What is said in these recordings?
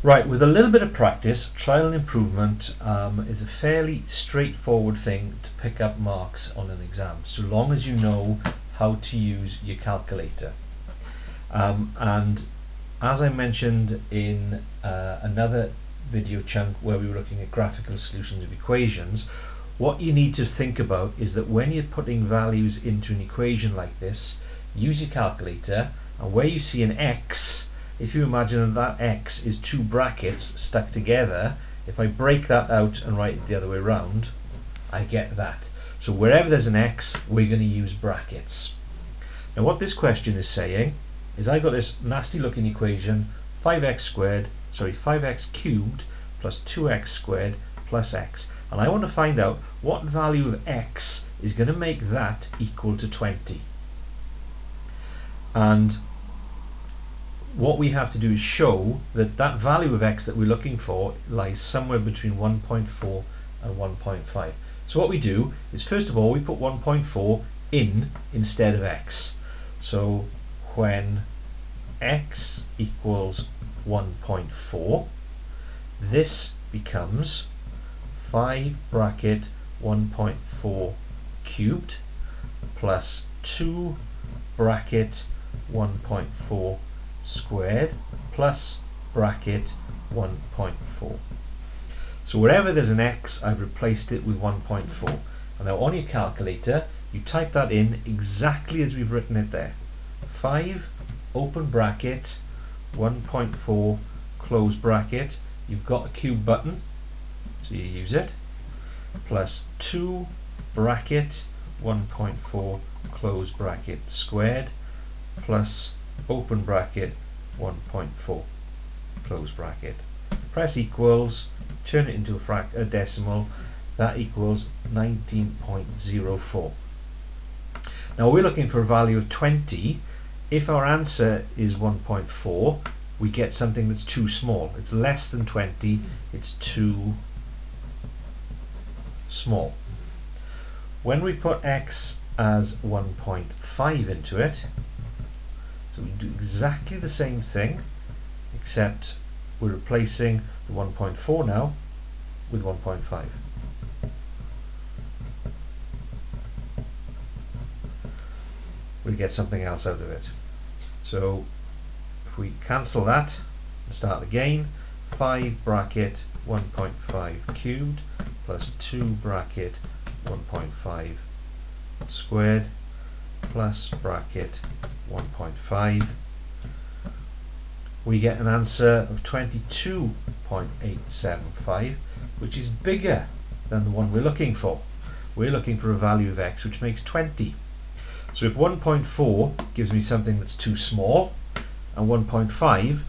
Right, with a little bit of practice, trial and improvement is a fairly straightforward thing to pick up marks on an exam, so long as you know how to use your calculator. And as I mentioned in another video chunk where we were looking at graphical solutions of equations, what you need to think about is that when you're putting values into an equation like this, use your calculator, and where you see an x, if you imagine that x is two brackets stuck together, if I break that out and write it the other way around, I get that. So wherever there's an x, we're going to use brackets. Now what this question is saying is I got this nasty looking equation, 5x cubed plus 2x squared plus x, and I want to find out what value of x is going to make that equal to 20. And what we have to do is show that that value of x that we're looking for lies somewhere between 1.4 and 1.5. So what we do is, first of all, we put 1.4 in instead of x. So when x equals 1.4, this becomes 5 bracket 1.4 cubed plus 2 bracket 1.4 squared plus bracket 1.4. So wherever there's an x, I've replaced it with 1.4. And now on your calculator, you type that in exactly as we've written it there. 5 open bracket 1.4 close bracket. You've got a cube button, so you use it, plus 2 bracket 1.4 close bracket squared plus open bracket 1.4 close bracket. Press equals, turn it into a decimal, that equals 19.04. Now we're looking for a value of 20. If our answer is 1.4, we get something that's too small. It's less than 20, it's too small. When we put x as 1.5 into it, so we do exactly the same thing, except we're replacing the 1.4 now with 1.5. We'll get something else out of it. So if we cancel that and start again, 5 bracket 1.5 cubed plus 2 bracket 1.5 squared plus bracket 1.5, we get an answer of 22.875, which is bigger than the one we're looking for. We're looking for a value of x which makes 20. So if 1.4 gives me something that's too small and 1.5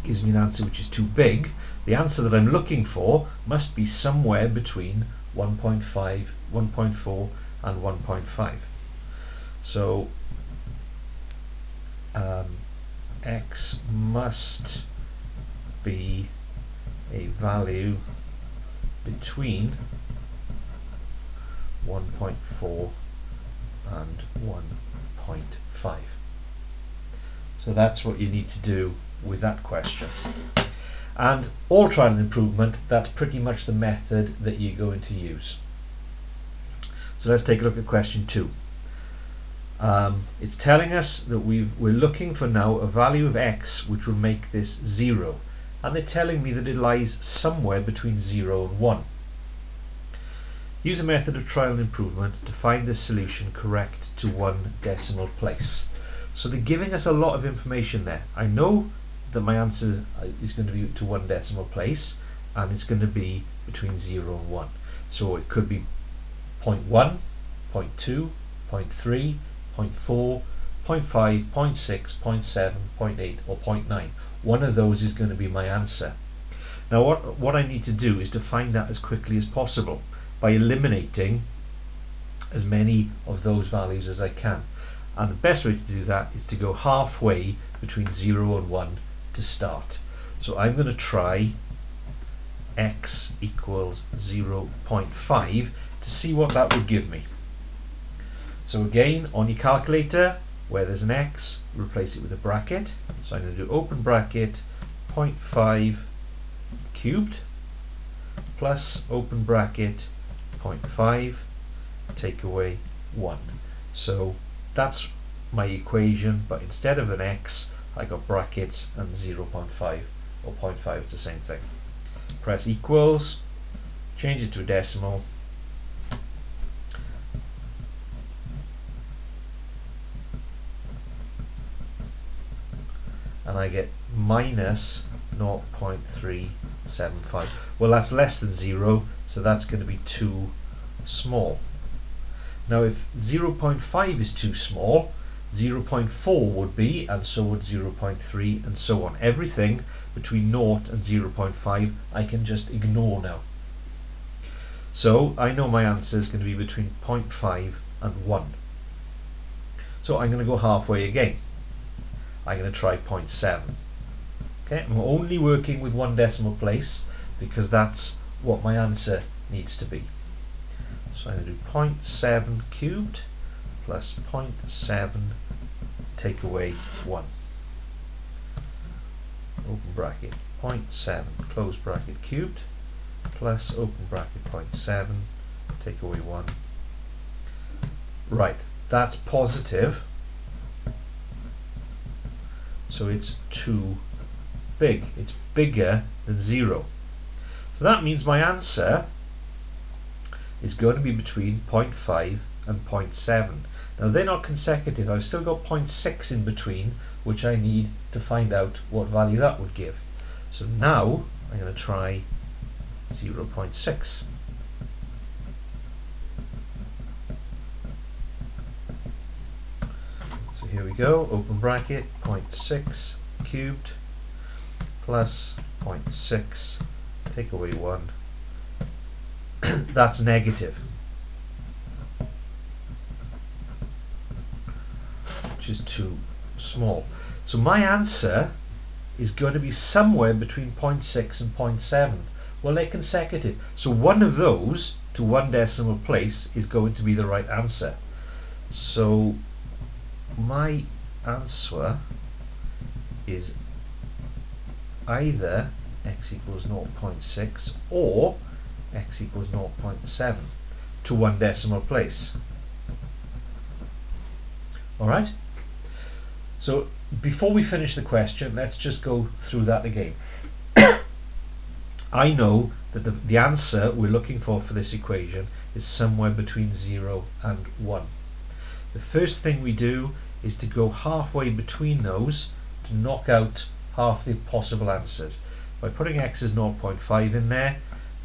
gives me an answer which is too big, the answer that I'm looking for must be somewhere between 1.4 and 1.5. So x must be a value between 1.4 and 1.5. So that's what you need to do with that question. And all trial and improvement, that's pretty much the method that you're going to use. So let's take a look at question 2. It's telling us that we're looking for now a value of x which will make this 0, and they're telling me that it lies somewhere between 0 and 1. Use a method of trial and improvement to find the solution correct to one decimal place. So they're giving us a lot of information there. I know that my answer is going to be to one decimal place, and it's going to be between 0 and 1. So it could be 0.1, 0.2, 0.3, 0.4, 0.5, 0.6, 0.7, 0.8 or 0.9. One of those is going to be my answer. Now what I need to do is to find that as quickly as possible by eliminating as many of those values as I can. And the best way to do that is to go halfway between 0 and 1 to start. So I'm going to try x equals 0.5 to see what that would give me. So again, on your calculator, where there's an x, replace it with a bracket. So I'm going to do open bracket 0.5 cubed plus open bracket 0.5 take away 1. So that's my equation, but instead of an x I got brackets and 0.5 or 0.5, it's the same thing. Press equals, change it to a decimal, and I get minus 0.375. Well, that's less than 0, so that's going to be too small. Now if 0.5 is too small, 0.4 would be, and so would 0.3, and so on. Everything between 0 and 0.5 I can just ignore now. So I know my answer is going to be between 0.5 and 1. So I'm going to go halfway again. I'm going to try 0.7. Okay, I'm only working with one decimal place because that's what my answer needs to be. So I'm going to do 0.7 cubed plus 0.7 take away 1. Open bracket 0.7 close bracket cubed plus open bracket 0.7 take away 1. Right, that's positive. So it's too big. It's bigger than 0. So that means my answer is going to be between 0.5 and 0.7. Now they're not consecutive. I've still got 0.6 in between, which I need to find out what value that would give. So now I'm going to try 0.6. So here we go, open bracket, 0.6 cubed plus 0.6 take away 1. That's negative, which is too small. So my answer is going to be somewhere between 0.6 and 0.7. Well, they're consecutive, so one of those to one decimal place is going to be the right answer. So my answer is either x equals 0.6 or x equals 0.7 to one decimal place. Alright? So before we finish the question, let's just go through that again. I know that the answer we're looking for this equation is somewhere between 0 and 1. The first thing we do is to go halfway between those to knock out half the possible answers. By putting x as 0.5 in there,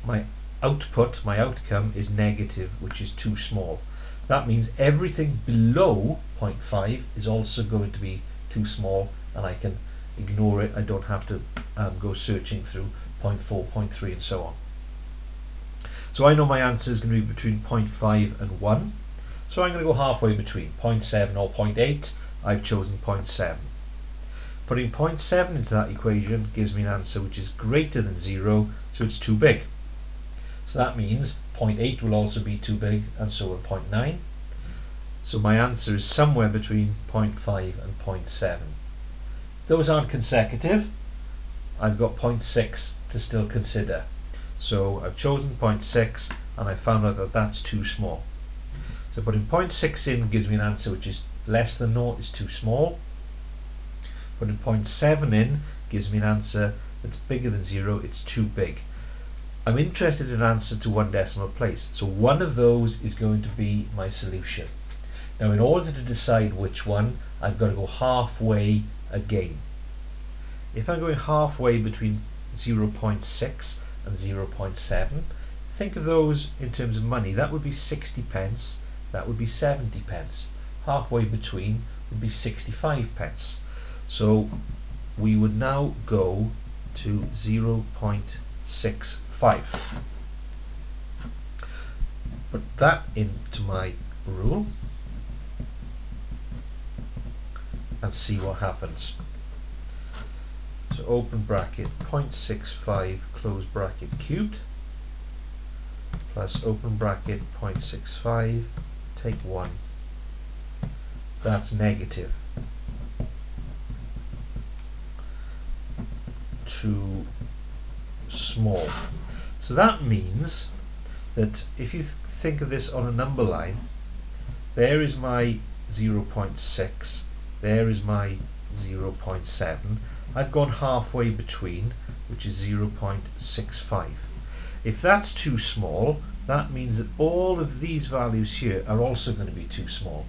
my output, my outcome is negative, which is too small. That means everything below 0.5 is also going to be too small, and I can ignore it. I don't have to go searching through 0.4, 0.3 and so on. So I know my answer is going to be between 0.5 and 1. So I'm going to go halfway between 0.7 or 0.8. I've chosen 0.7. Putting 0.7 into that equation gives me an answer which is greater than 0, so it's too big. So that means 0.8 will also be too big, and so will 0.9. So my answer is somewhere between 0.5 and 0.7. Those aren't consecutive. I've got 0.6 to still consider. So I've chosen 0.6 and I found out that that's too small. So putting 0.6 in gives me an answer which is less than 0, is too small. Putting 0.7 in gives me an answer that's bigger than 0, it's too big. I'm interested in an answer to one decimal place, so one of those is going to be my solution. Now in order to decide which one, I've got to go halfway again. If I'm going halfway between 0.6 and 0.7, think of those in terms of money. That would be 60 pence, that would be 70 pence. Halfway between would be 65 pence. So we would now go to 0.65. Put that into my rule and see what happens. So open bracket 0.65 close bracket cubed plus open bracket 0.65 take 1. That's negative. too small. So that means that if you think of this on a number line, there is my 0.6, there is my 0.7. I've gone halfway between, which is 0.65. If that's too small, that means that all of these values here are also going to be too small.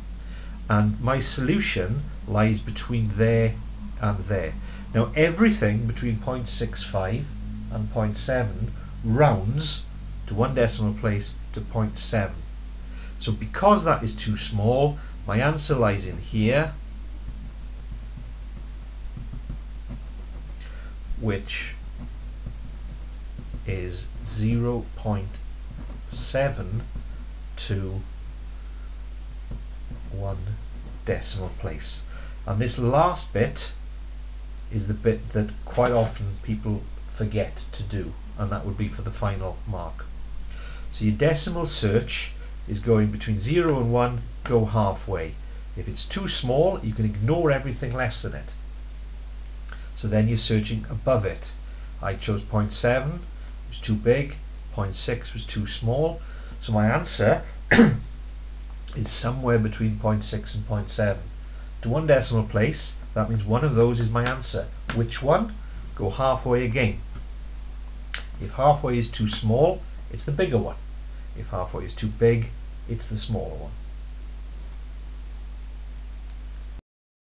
And my solution lies between there and there. Now everything between 0.65 and 0.7 rounds to 1 decimal place to 0.7. So because that is too small, my answer lies in here, which is 0.7 to 1 decimal place. And this last bit is the bit that quite often people forget to do, and that would be for the final mark. So your decimal search is going between 0 and 1, go halfway. If it's too small, you can ignore everything less than it. So then you're searching above it. I chose 0.7, it was too big, 0.6 was too small. So my answer is somewhere between 0.6 and 0.7. To 1 decimal place, that means one of those is my answer. Which one? Go halfway again. If halfway is too small, it's the bigger one. If halfway is too big, it's the smaller one.